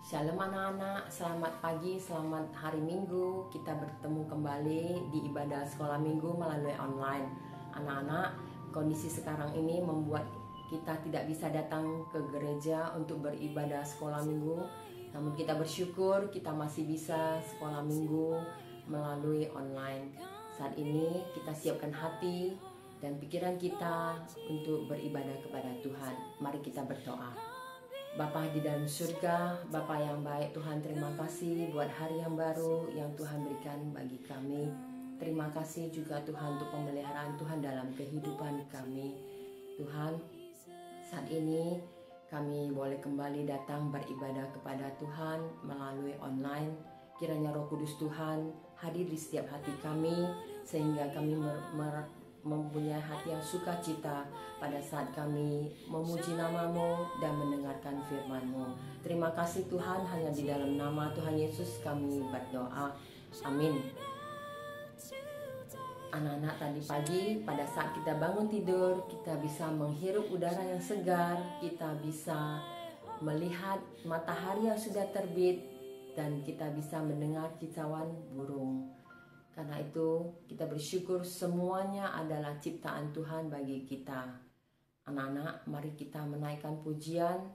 Shalom anak-anak, selamat pagi, selamat hari Minggu. Kita bertemu kembali di ibadah sekolah minggu melalui online. Anak-anak, kondisi sekarang ini membuat kita tidak bisa datang ke gereja untuk beribadah sekolah minggu. Namun kita bersyukur kita masih bisa sekolah minggu melalui online. Saat ini kita siapkan hati dan pikiran kita untuk beribadah kepada Tuhan. Mari kita berdoa. Bapa di dalam surga, Bapa yang baik, Tuhan terima kasih buat hari yang baru yang Tuhan berikan bagi kami. Terima kasih juga Tuhan untuk pemeliharaan Tuhan dalam kehidupan kami. Tuhan, saat ini kami boleh kembali datang beribadah kepada Tuhan melalui online. Kiranya Roh Kudus Tuhan hadir di setiap hati kami sehingga kami mempunyai hati yang sukacita pada saat kami memuji nama-Mu dan mendengarkan firman-Mu. Terima kasih Tuhan, hanya di dalam nama Tuhan Yesus kami berdoa. Amin. Anak-anak, tadi pagi pada saat kita bangun tidur, kita bisa menghirup udara yang segar, kita bisa melihat matahari yang sudah terbit, dan kita bisa mendengar kicauan burung. Karena itu kita bersyukur semuanya adalah ciptaan Tuhan bagi kita. Anak-anak, mari kita menaikkan pujian.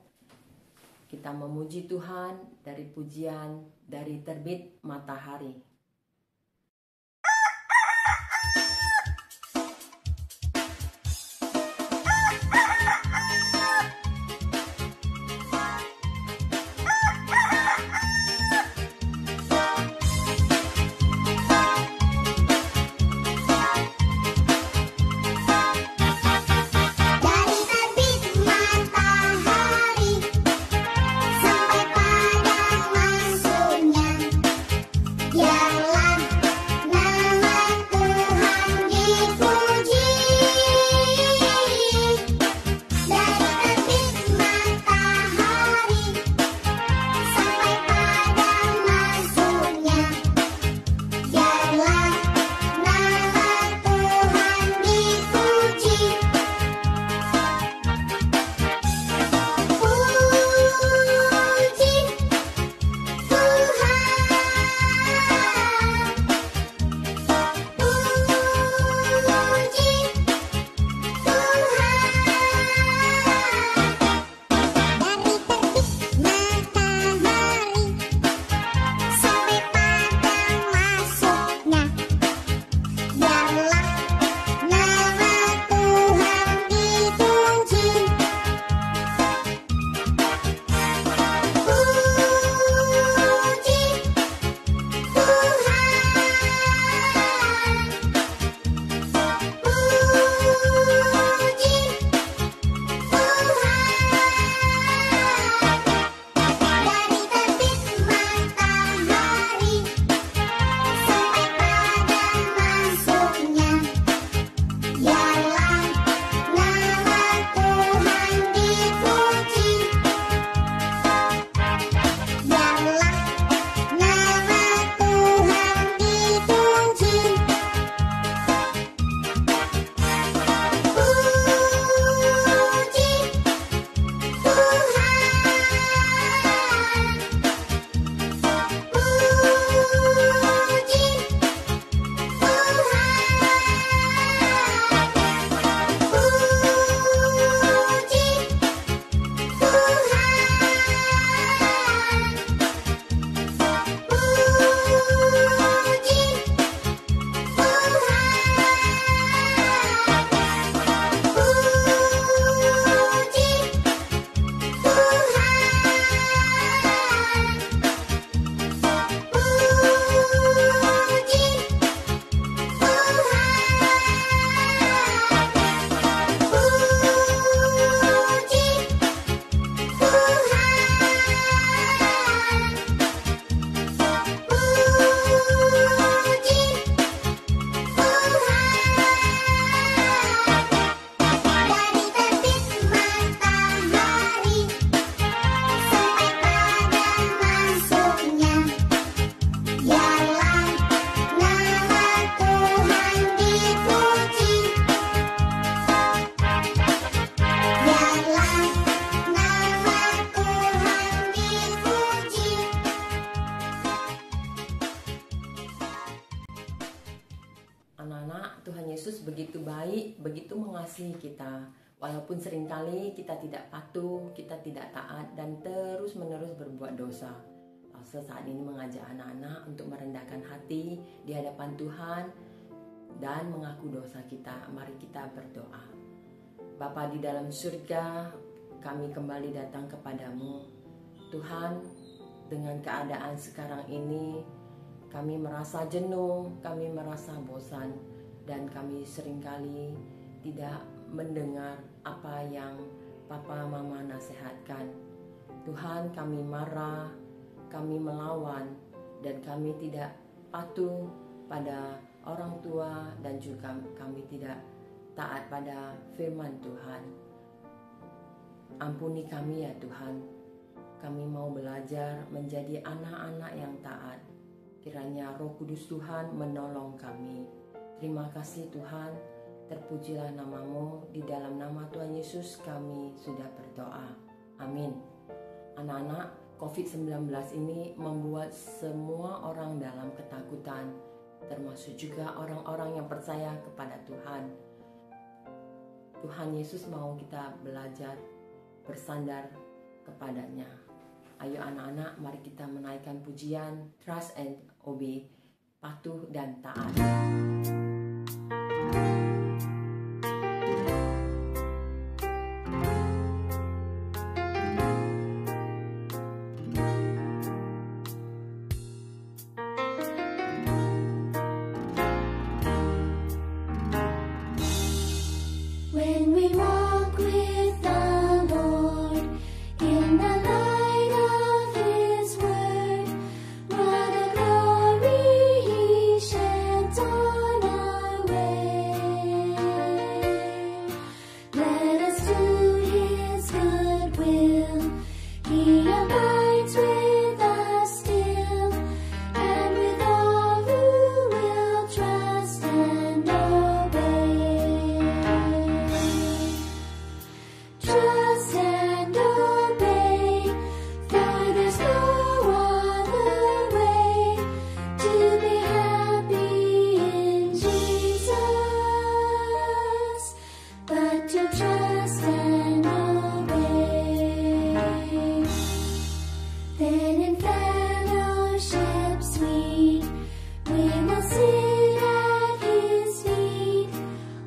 Kita memuji Tuhan dari pujian dari terbit matahari. Biarlah nama Tuhan Yesus begitu baik, begitu mengasihi kita. Walaupun seringkali kita tidak patuh, kita tidak taat, dan terus-menerus berbuat dosa. Pastor saat ini mengajak anak-anak untuk merendahkan hati di hadapan Tuhan dan mengaku dosa kita. Mari kita berdoa. Bapa di dalam surga, kami kembali datang kepadamu. Tuhan, dengan keadaan sekarang ini, kami merasa jenuh, kami merasa bosan, dan kami seringkali tidak mendengar apa yang Papa Mama nasihatkan. Tuhan, kami marah, kami melawan, dan kami tidak patuh pada orang tua, dan juga kami tidak taat pada firman Tuhan. Ampuni kami ya Tuhan, kami mau belajar menjadi anak-anak yang taat. Kiranya Roh Kudus Tuhan menolong kami. Terima kasih Tuhan, terpujilah namamu, di dalam nama Tuhan Yesus kami sudah berdoa. Amin. Anak-anak, COVID-19 ini membuat semua orang dalam ketakutan, termasuk juga orang-orang yang percaya kepada Tuhan. Tuhan Yesus mau kita belajar bersandar kepadanya. Ayo anak-anak, mari kita menaikkan pujian Trust and Obey, patuh dan taat. When we walk with the Lord in the light of His word, what a glory He sheds on our way. Let us do His good will. He abides with us still, and with all who will trust and obey. Trust and obey, for there's no other way to be happy in Jesus, but to trust and obey. Then in fellowship sweet, we will sit at His feet,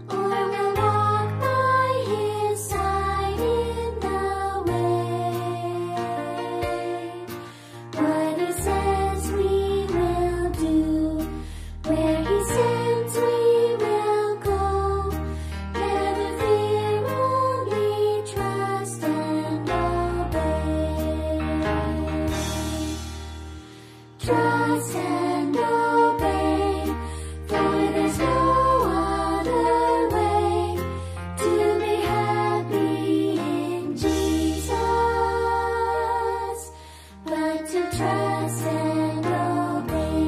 or we'll walk by His side in the way. What He says we will do, where He sends we will go. Never fear, only trust and obey. Trust and obey, for there's no other way to be happy in Jesus, but to trust and obey.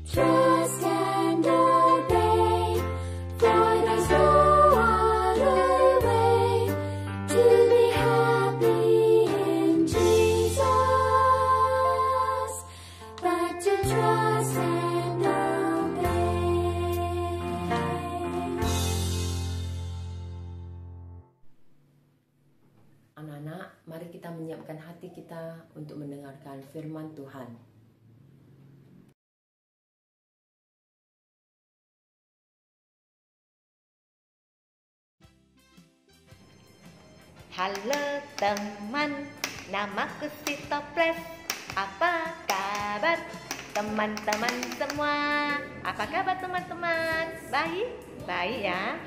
Trust and obey, for there's no other way to be happy in Jesus, but to trust and obey. Anak-anak, mari kita menyiapkan hati kita untuk mendengarkan firman Tuhan. Halo teman, namaku si Toples. Apa kabar teman-teman semua? Apa kabar teman-teman? Baik? Baik ya.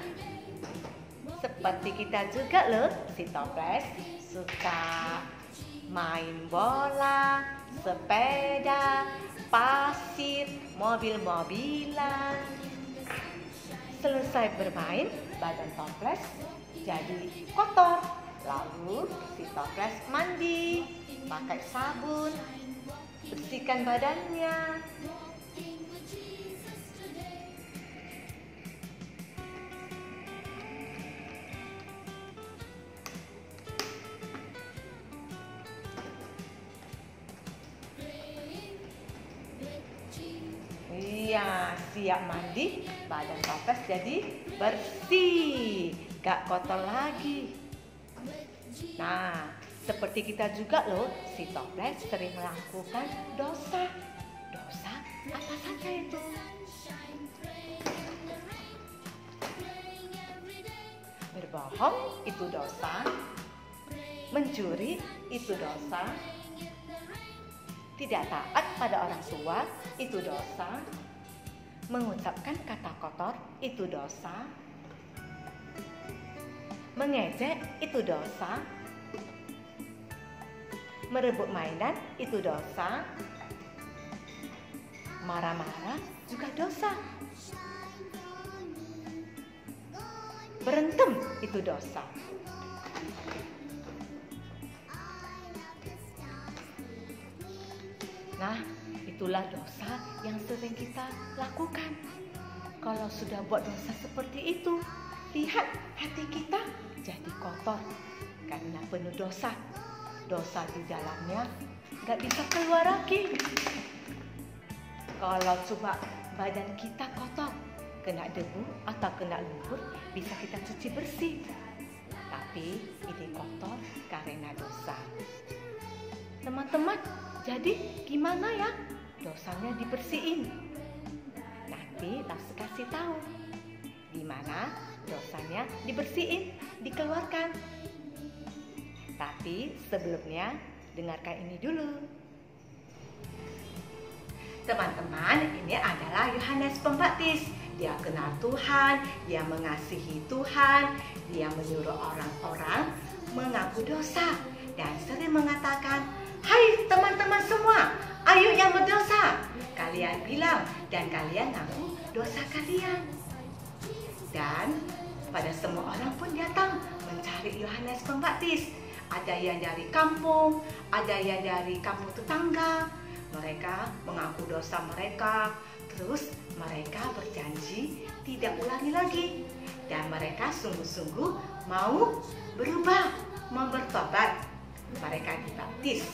Seperti kita juga loh, si Toples suka main bola, sepeda, pasir, mobil-mobilan. Selesai bermain, badan Toples jadi kotor. Lalu si Toples mandi, pakai sabun, bersihkan badannya. Iya, siap mandi, badan toples jadi bersih, gak kotor lagi. Nah, seperti kita juga loh, si toples sering melakukan dosa. Dosa apa saja itu? Berbohong itu dosa, mencuri itu dosa, tidak taat pada orang tua itu dosa, mengucapkan kata kotor itu dosa, mengejek itu dosa, merebut mainan itu dosa, marah-marah juga dosa, berantem itu dosa. Nah, itulah dosa yang sering kita lakukan. Kalau sudah buat dosa seperti itu, lihat hati kita jadi kotor karena penuh dosa. Dosa di dalamnya gak bisa keluar lagi. Kalau coba badan kita kotor, kena debu atau kena lumpur, bisa kita cuci bersih. Tapi ini kotor karena dosa. Teman-teman, jadi gimana ya dosanya dibersihin? Nanti Laksmi kasih tahu gimana dosanya dibersihin, dikeluarkan. Tapi sebelumnya dengarkan ini dulu. Teman-teman, ini adalah Yohanes Pembaptis. Dia kenal Tuhan, dia mengasihi Tuhan, dia menyuruh orang-orang mengaku dosa dan sering mengatakan, "Hai teman-teman semua, ayo yang berdosa, kalian bilang dan kalian ngaku dosa kalian." Dan pada semua orang pun datang mencari Yohanes Pembaptis. Ada yang dari kampung, ada yang dari kampung tetangga. Mereka mengaku dosa mereka, terus mereka berjanji tidak ulangi lagi. Dan mereka sungguh-sungguh mau berubah, mau bertobat. Mereka dibaptis.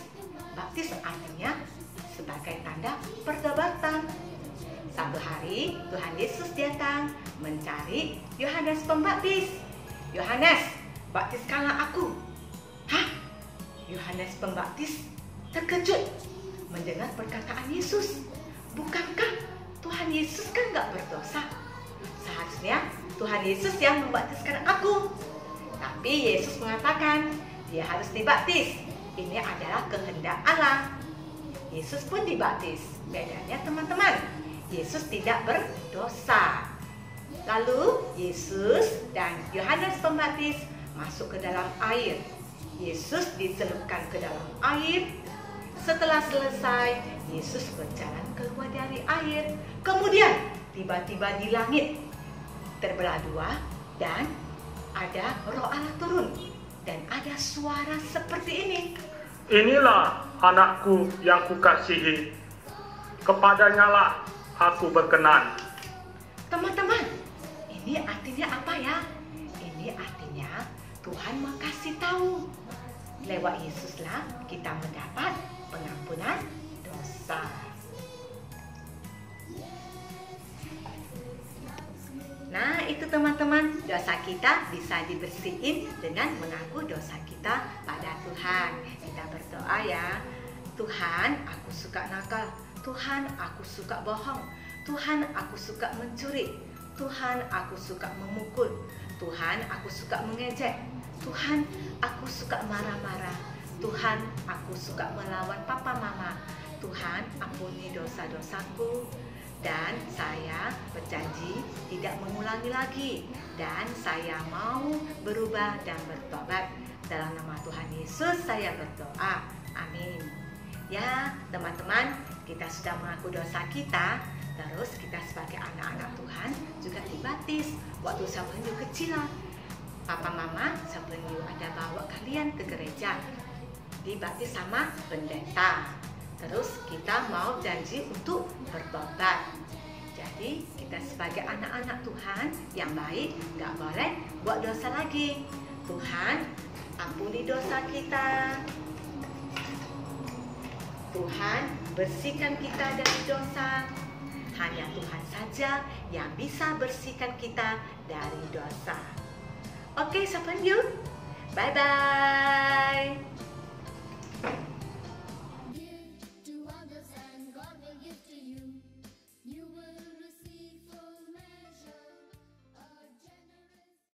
Baptis artinya sebagai tanda pertobatan. Satu hari Tuhan Yesus datang mencari Yohanes Pembaptis. "Yohanes, baptiskanlah aku." Hah? Yohanes Pembaptis terkejut mendengar perkataan Yesus. Bukankah Tuhan Yesus kan gak berdosa? Seharusnya Tuhan Yesus yang membaptiskan aku. Tapi Yesus mengatakan dia harus dibaptis. Ini adalah kehendak Allah. Yesus pun dibaptis. Bedanya teman-teman, Yesus tidak berdosa. Lalu Yesus dan Yohanes Pembaptis masuk ke dalam air. Yesus dicelupkan ke dalam air. Setelah selesai, Yesus berjalan keluar dari air. Kemudian tiba-tiba di langit terbelah dua dan ada Roh Allah turun dan ada suara seperti ini. "Inilah anakku yang kukasihi, kepadanya lah aku berkenan." Teman-teman, ini artinya apa ya? Ini artinya Tuhan mau kasih tahu, lewat Yesuslah kita mendapat pengampunan dosa. Nah, itu teman-teman, dosa kita bisa dibersihin dengan mengaku dosa kita pada Tuhan. Kita berdoa ya. "Tuhan, aku suka nakal. Tuhan, aku suka bohong. Tuhan, aku suka mencuri. Tuhan, aku suka memukul. Tuhan, aku suka mengejek. Tuhan, aku suka marah-marah. Tuhan, aku suka melawan papa mama. Tuhan, ampuni dosa-dosaku. Dan saya berjanji tidak mengulangi lagi. Dan saya mau berubah dan bertobat. Dalam nama Tuhan Yesus saya berdoa. Amin." Ya, teman-teman, kita sudah mengaku dosa kita. Terus kita sebagai anak-anak Tuhan juga dibaptis. Waktu Sabenyu kecil, papa mama Sabenyu ada bawa kalian ke gereja, dibaptis sama pendeta. Terus kita mau janji untuk bertobat. Jadi kita sebagai anak-anak Tuhan yang baik gak boleh buat dosa lagi. Tuhan, ampuni dosa kita. Tuhan, bersihkan kita dari dosa. hanya Tuhan saja yang bisa bersihkan kita dari dosa. Oke, Sopan Youth. Bye-bye.